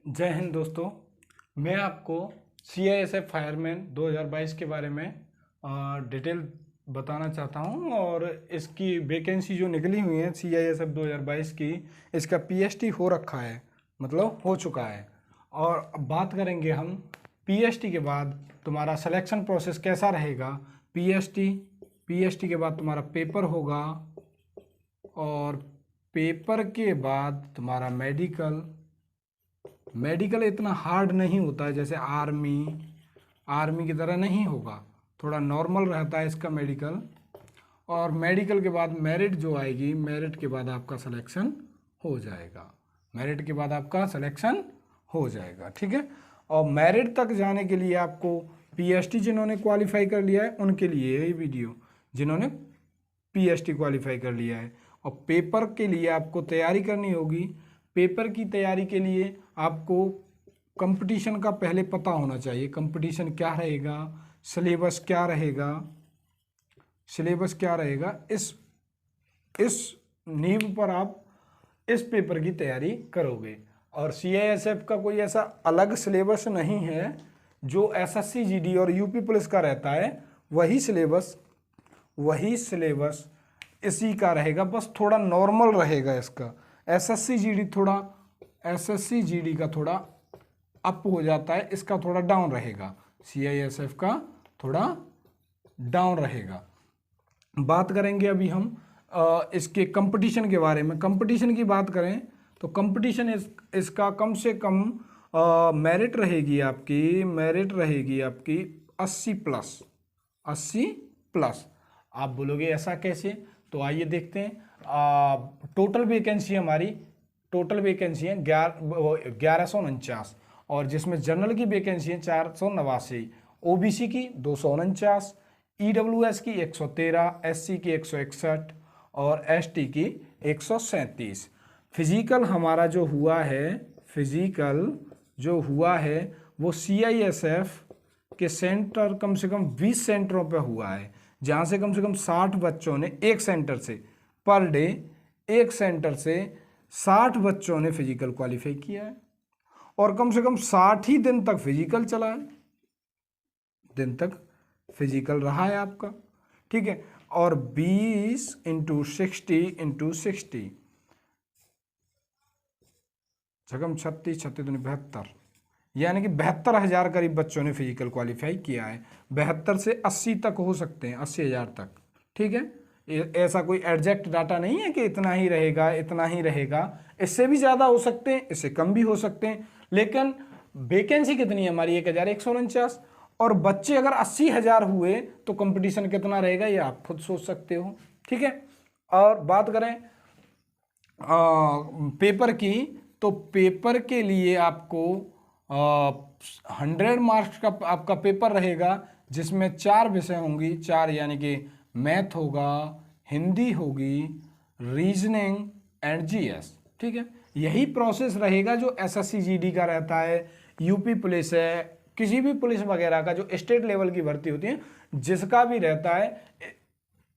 जय हिंद दोस्तों। मैं आपको CISF फायरमैन 2022 के बारे में डिटेल बताना चाहता हूं और इसकी वैकेंसी जो निकली हुई है CISF 2022 की, इसका PST हो रखा है, मतलब हो चुका है। और अब बात करेंगे हम PST के बाद तुम्हारा सिलेक्शन प्रोसेस कैसा रहेगा। PST के बाद तुम्हारा पेपर होगा और पेपर के बाद तुम्हारा मेडिकल इतना हार्ड नहीं होता है जैसे आर्मी की तरह नहीं होगा, थोड़ा नॉर्मल रहता है इसका मेडिकल। और मेडिकल के बाद मेरिट जो आएगी, मेरिट के बाद आपका सिलेक्शन हो जाएगा, ठीक है। और मेरिट तक जाने के लिए आपको PST जिन्होंने क्वालिफाई कर लिया है उनके लिए ये वीडियो, जिन्होंने PST क्वालिफाई कर लिया है। और पेपर के लिए आपको तैयारी करनी होगी। पेपर की तैयारी के लिए आपको कंपटीशन का पहले पता होना चाहिए, कंपटीशन क्या रहेगा, सिलेबस क्या रहेगा। इस नींव पर आप इस पेपर की तैयारी करोगे। और CISF का कोई ऐसा अलग सिलेबस नहीं है, जो SSC GD और UP पुलिस का रहता है वही सिलेबस इसी का रहेगा, बस थोड़ा नॉर्मल रहेगा इसका। SSC GD का थोड़ा अप हो जाता है, इसका थोड़ा डाउन रहेगा, CISF का थोड़ा डाउन रहेगा। बात करेंगे अभी हम इसके कंपटीशन के बारे में। कंपटीशन की बात करें तो कंपटीशन इसका कम से कम मेरिट रहेगी आपकी 80 प्लस। आप बोलोगे ऐसा कैसे, तो आइए देखते हैं। टोटल वैकेंसी है 1149, और जिसमें जनरल की वैकेंसी है 489, OBC की 249, EWS की 113, SC की 161 और ST की 137। फिजिकल हमारा जो हुआ है वो CISF के सेंटर कम से कम 20 सेंटरों पे हुआ है, जहाँ से कम 60 बच्चों ने एक सेंटर से पर डे 60 बच्चों ने फिजिकल क्वालिफाई किया है। और कम से कम 60 ही दिन तक फिजिकल चला है, फिजिकल रहा है आपका, ठीक है। और 20 × 60 छकम 36 72, यानी कि 72,000 करीब बच्चों ने फिजिकल क्वालिफाई किया है। 72 से 80 तक हो सकते हैं, 80,000 तक, ठीक है। ऐसा कोई एग्जैक्ट डाटा नहीं है कि इतना ही रहेगा, इससे भी ज़्यादा हो सकते हैं, इससे कम भी हो सकते हैं। लेकिन वैकेंसी कितनी है हमारी, 1149, और बच्चे अगर 80,000 हुए तो कंपटीशन कितना रहेगा ये आप खुद सोच सकते हो, ठीक है। और बात करें पेपर की, तो पेपर के लिए आपको 100 मार्क्स का आपका पेपर रहेगा, जिसमें 4 विषय होंगी, 4 यानी कि मैथ होगा, हिंदी होगी, रीजनिंग एंड GS, ठीक है। यही प्रोसेस रहेगा जो SSC GD का रहता है, UP पुलिस है, किसी भी पुलिस वगैरह का जो स्टेट लेवल की भर्ती होती है, जिसका भी रहता है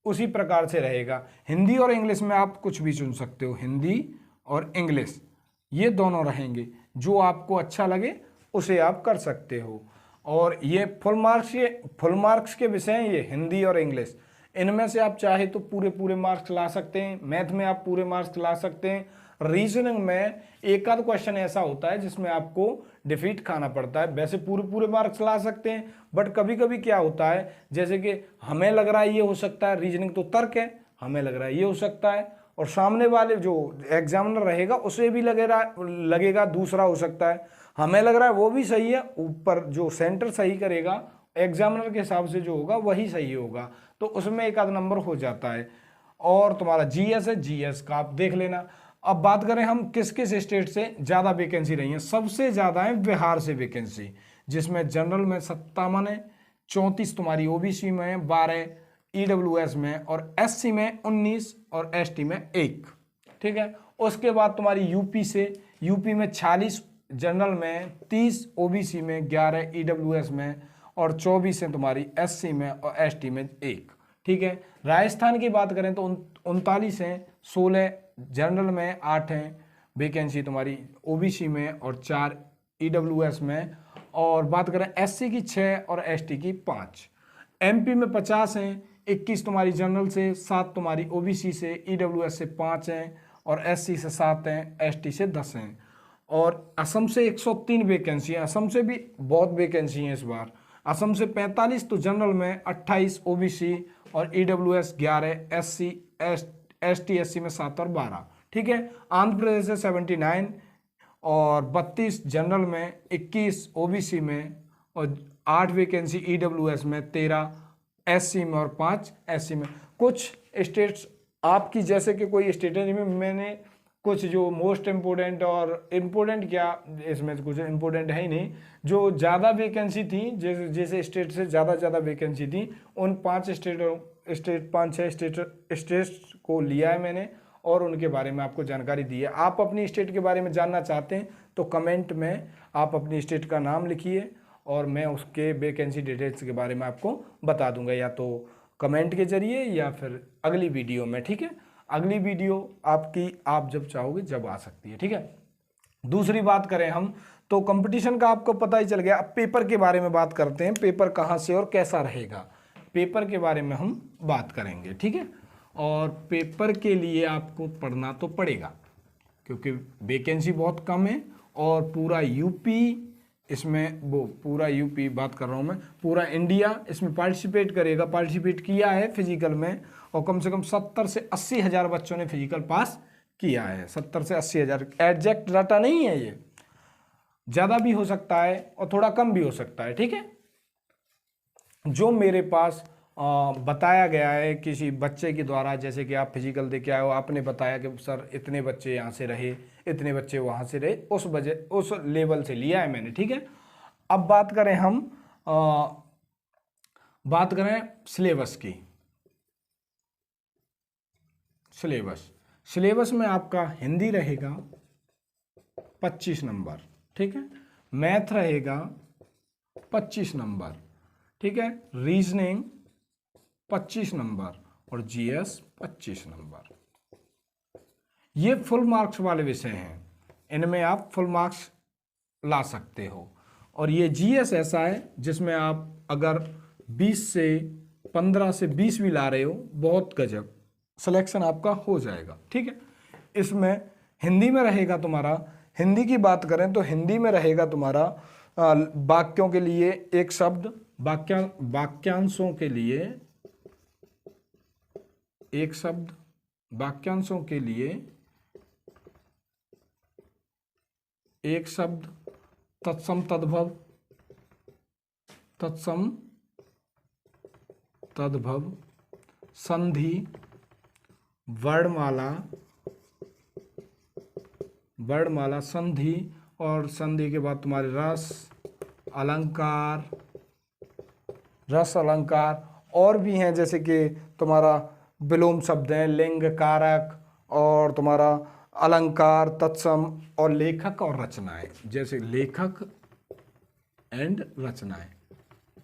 उसी प्रकार से रहेगा। हिंदी और इंग्लिश में आप कुछ भी चुन सकते हो, हिंदी और इंग्लिश ये दोनों रहेंगे, जो आपको अच्छा लगे उसे आप कर सकते हो। और ये फुल मार्क्स के विषय हैं, ये हिंदी और इंग्लिश। इनमें से आप चाहे तो पूरे मार्क्स ला सकते हैं, मैथ में आप पूरे मार्क्स ला सकते हैं, रीजनिंग में एक आध क्वेश्चन ऐसा होता है जिसमें आपको डिफीट खाना पड़ता है, वैसे पूरे मार्क्स ला सकते हैं। बट कभी कभी क्या होता है, जैसे कि हमें लग रहा है ये हो सकता है, रीजनिंग तो तर्क है, हमें लग रहा है ये हो सकता है, और सामने वाले जो एग्जामिनर रहेगा उसे भी लगेगा दूसरा हो सकता है, हमें लग रहा है वो भी सही है, ऊपर जो सेंटर सही करेगा एग्जामिनर के हिसाब से जो होगा वही सही होगा, तो उसमें एक आध नंबर हो जाता है। और तुम्हारा GS है, GS का आप देख लेना। अब बात करें हम किस किस स्टेट से ज़्यादा वैकेंसी रही है, सबसे ज़्यादा है बिहार से वैकेंसी, जिसमें जनरल में 57 है, 34 तुम्हारी OBC में है, 12 EWS में, और SC में 19 और ST में 1, ठीक है। उसके बाद तुम्हारी यूपी में 46, जनरल में 30, OBC में 11, EWS में, और 24 है तुम्हारी SC में और ST में 1, ठीक है। राजस्थान की बात करें तो 39 हैं, 16 जनरल में, 8 हैं वैकेंसी तुम्हारी OBC में, और 4 ईडब्ल्यूएस में, और बात करें एससी की 6 और एसटी की 5। एमपी में 50 हैं, 21 तुम्हारी जनरल से, 7 तुम्हारी ओबीसी से, ईडब्ल्यूएस से 5 हैं और एससी से 7 हैं, एसटी से 10 हैं। और असम से 103 वैकेंसी है, असम से भी बहुत वैकेंसी हैं इस बार। असम से 45 तो जनरल में, 28 ओबीसी और ईडब्ल्यूएस 11, एससी एसटी एससी में 7 और 12, ठीक है। आंध्र प्रदेश से 79 और 32 जनरल में, 21 ओबीसी में और 8 वैकेंसी ईडब्ल्यूएस में, 13 एससी में और 5 एससी में। कुछ स्टेट्स आपकी जैसे कि कोई स्टेट है जिनमें मैंने कुछ जो मोस्ट इम्पोर्टेंट और इम्पोर्टेंट क्या, इसमें कुछ इम्पोर्टेंट है ही नहीं, जो ज़्यादा वैकेंसी थी, जैसे स्टेट से ज़्यादा वैकेंसी थी, उन 5 5-6 स्टेट्स को लिया है मैंने और उनके बारे में आपको जानकारी दी है। आप अपनी स्टेट के बारे में जानना चाहते हैं तो कमेंट में आप अपनी स्टेट का नाम लिखिए और मैं उसके वैकेंसी डिटेल्स के बारे में आपको बता दूंगा, या तो कमेंट के जरिए या फिर अगली वीडियो में, ठीक है। अगली वीडियो आपकी आप जब चाहोगे जब आ सकती है, ठीक है। दूसरी बात करें हम तो कंपटीशन का आपको पता ही चल गया। अब पेपर के बारे में बात करते हैं, पेपर कहाँ से और कैसा रहेगा, पेपर के बारे में हम बात करेंगे, ठीक है। और पेपर के लिए आपको पढ़ना तो पड़ेगा क्योंकि वैकेंसी बहुत कम है और पूरा यूपी इसमें, वो पूरा यूपी बात कर रहा हूँ मैं, पूरा इंडिया इसमें पार्टिसिपेट किया है फिजिकल में, और कम से कम 70 से 80 हज़ार बच्चों ने फिजिकल पास किया है। 70 से 80 हज़ार एग्जैक्ट डाटा नहीं है, ये ज़्यादा भी हो सकता है और थोड़ा कम भी हो सकता है, ठीक है। जो मेरे पास बताया गया है किसी बच्चे के द्वारा, जैसे कि आप फिजिकल दे के आए हो, आपने बताया कि सर इतने बच्चे यहाँ से रहे, इतने बच्चे वहाँ से रहे, उस लेवल से लिया है मैंने, ठीक है। अब बात करें हम बात करें सिलेबस की। सिलेबस में आपका हिंदी रहेगा 25 नंबर, ठीक है। मैथ रहेगा 25 नंबर, ठीक है। रीजनिंग 25 नंबर और जीएस 25 नंबर। ये फुल मार्क्स वाले विषय हैं, इनमें आप फुल मार्क्स ला सकते हो। और ये जीएस ऐसा है जिसमें आप अगर 15 से 20 भी ला रहे हो, बहुत गजब, सिलेक्शन आपका हो जाएगा, ठीक है। इसमें हिंदी में रहेगा तुम्हारा, हिंदी की बात करें तो हिंदी में रहेगा तुम्हारा वाक्यों के लिए एक शब्द, वाक्यांशों के लिए एक शब्द, वाक्यांशों के लिए एक शब्द, तत्सम तद्भव, संधि, वर्णमाला, संधि, और संधि के बाद तुम्हारे रस अलंकार और भी हैं, जैसे कि तुम्हारा विलोम शब्द हैं, लिंग, कारक, और तुम्हारा अलंकार, तत्सम, और लेखक और रचनाएं, जैसे लेखक एंड रचनाएं,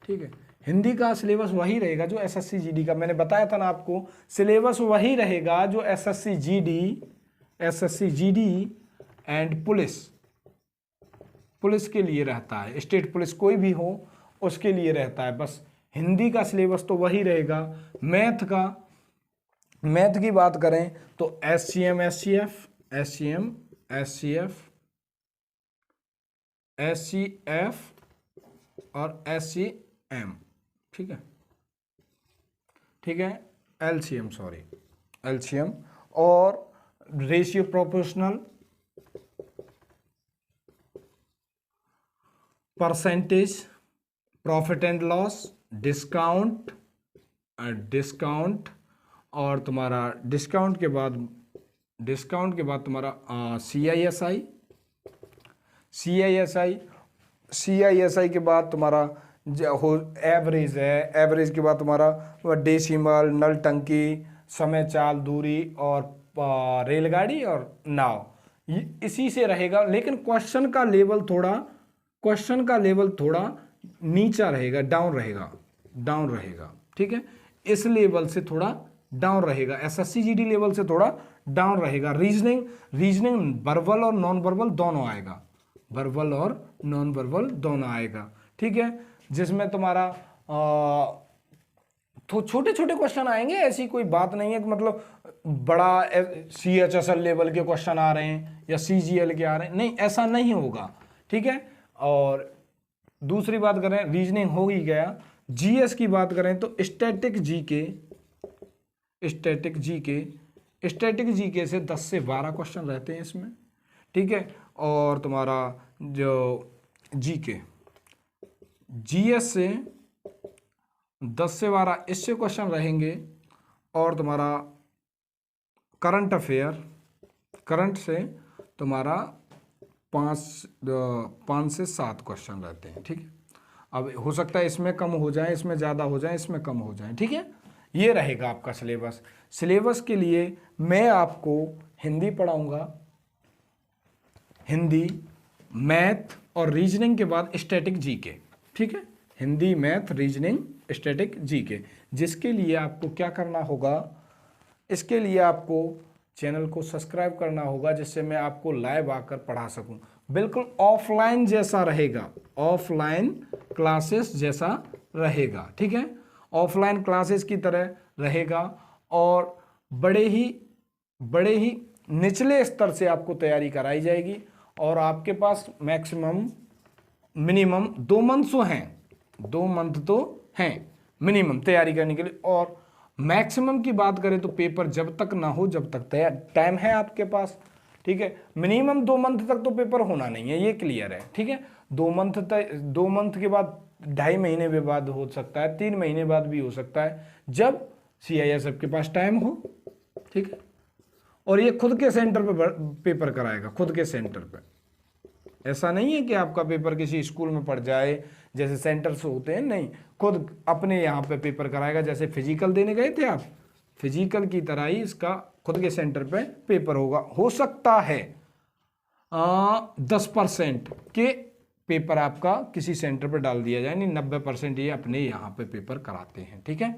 ठीक है। हिंदी का सिलेबस वही रहेगा जो एसएससी जीडी का, मैंने बताया था ना आपको, सिलेबस वही रहेगा जो एसएससी जीडी एंड पुलिस के लिए रहता है, स्टेट पुलिस कोई भी हो उसके लिए रहता है। बस हिंदी का सिलेबस तो वही रहेगा। मैथ की बात करें तो एससीएम, एससीएफ और एससीएम, ठीक है, एलसीएम और ratio proportional, percentage, profit and loss, discount, और तुम्हारा डिस्काउंट के बाद तुम्हारा सीआईएसआई के बाद तुम्हारा एवरेज है, एवरेज के बाद तुम्हारा डेसिमल, नल टंकी, समय, चाल, दूरी, और रेलगाड़ी और नाव, इसी से रहेगा। लेकिन क्वेश्चन का लेवल थोड़ा नीचा रहेगा, डाउन रहेगा, ठीक है। इस लेवल से थोड़ा डाउन रहेगा, एसएससी जीडी लेवल से थोड़ा डाउन रहेगा। रीजनिंग वर्बल और नॉन वर्बल दोनों आएगा, वर्बल और नॉन वर्बल दोनों आएगा, ठीक है। जिसमें तुम्हारा तो छोटे छोटे क्वेश्चन आएंगे, ऐसी कोई बात नहीं है कि मतलब बड़ा CHSL लेवल के क्वेश्चन आ रहे हैं या CGL के आ रहे हैं, नहीं, ऐसा नहीं होगा, ठीक है। और दूसरी बात करें, रीजनिंग हो ही गया। GS की बात करें तो स्टैटिक जीके से 10 से 12 क्वेश्चन रहते हैं इसमें, ठीक है। और तुम्हारा जो GS से 10 से 12 इससे क्वेश्चन रहेंगे। और तुम्हारा करंट से तुम्हारा 5 से 7 क्वेश्चन रहते हैं, ठीक है। अब हो सकता है इसमें कम हो जाए, इसमें ज़्यादा हो जाए, इसमें कम हो जाए, ठीक है। ये रहेगा आपका सिलेबस के लिए मैं आपको हिंदी पढ़ाऊंगा, हिंदी, मैथ और रीजनिंग के बाद स्टैटिक जीके, ठीक है। Hindi, math, reasoning, static GK. जिसके लिए आपको क्या करना होगा, इसके लिए आपको चैनल को सब्सक्राइब करना होगा, जिससे मैं आपको लाइव आकर पढ़ा सकूं। बिल्कुल ऑफलाइन जैसा रहेगा, ऑफलाइन क्लासेस जैसा रहेगा, ठीक है। ऑफलाइन क्लासेस की तरह रहेगा और बड़े ही निचले स्तर से आपको तैयारी कराई जाएगी। और आपके पास मिनिमम 2 मंथ तो हैं, 2 मंथ तो हैं मिनिमम तैयारी करने के लिए। और मैक्सिमम की बात करें तो पेपर जब तक ना हो, जब तक टाइम है आपके पास, ठीक है। मिनिमम 2 मंथ तक तो पेपर होना नहीं है, ये क्लियर है, ठीक है। 2 मंथ के बाद 2.5 महीने के बाद हो सकता है, 3 महीने बाद भी हो सकता है, जब CISF के पास टाइम हो, ठीक है। और ये खुद के सेंटर पे पेपर कराएगा, खुद के सेंटर पे। ऐसा नहीं है कि आपका पेपर किसी स्कूल में पड़ जाए जैसे सेंटर्स होते हैं, नहीं, खुद अपने यहाँ पे पेपर कराएगा। जैसे फिजिकल देने गए थे आप, फिजिकल की तरह ही इसका खुद के सेंटर पे पेपर होगा। हो सकता है 10% के पेपर आपका किसी सेंटर पे डाल दिया जाए, नहीं 90% ये अपने यहाँ पे पेपर कराते हैं, ठीक है।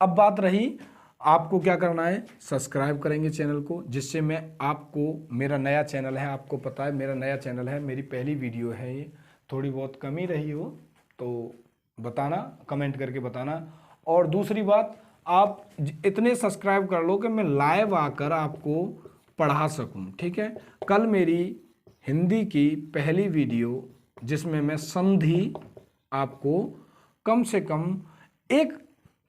अब बात रही आपको क्या करना है, सब्सक्राइब करेंगे चैनल को, जिससे मैं आपको, मेरा नया चैनल है, आपको पता है मेरा नया चैनल है, मेरी पहली वीडियो है ये, थोड़ी बहुत कमी रही हो तो बताना, कमेंट करके बताना। और दूसरी बात, आप इतने सब्सक्राइब कर लो कि मैं लाइव आकर आपको पढ़ा सकूं, ठीक है। कल मेरी हिंदी की पहली वीडियो, जिसमें मैं संधि आपको कम से कम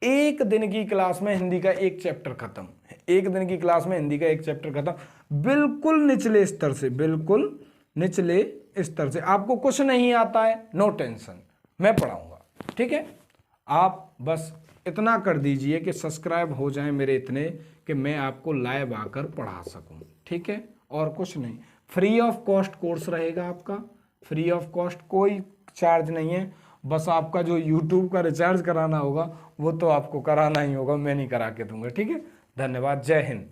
एक दिन की क्लास में हिंदी का एक चैप्टर खत्म, एक दिन की क्लास में हिंदी का एक चैप्टर खत्म, बिल्कुल निचले स्तर से, बिल्कुल निचले स्तर से। आपको कुछ नहीं आता है, नो टेंशन, मैं पढ़ाऊंगा, ठीक है। आप बस इतना कर दीजिए कि सब्सक्राइब हो जाए मेरे इतने कि मैं आपको लाइव आकर पढ़ा सकूं, ठीक है। और कुछ नहीं, फ्री ऑफ कॉस्ट कोर्स रहेगा आपका, फ्री ऑफ कॉस्ट, कोई चार्ज नहीं है। बस आपका जो YouTube का रिचार्ज कराना होगा वो तो आपको कराना ही होगा, मैं नहीं करा के दूंगा, ठीक है। धन्यवाद, जय हिंद।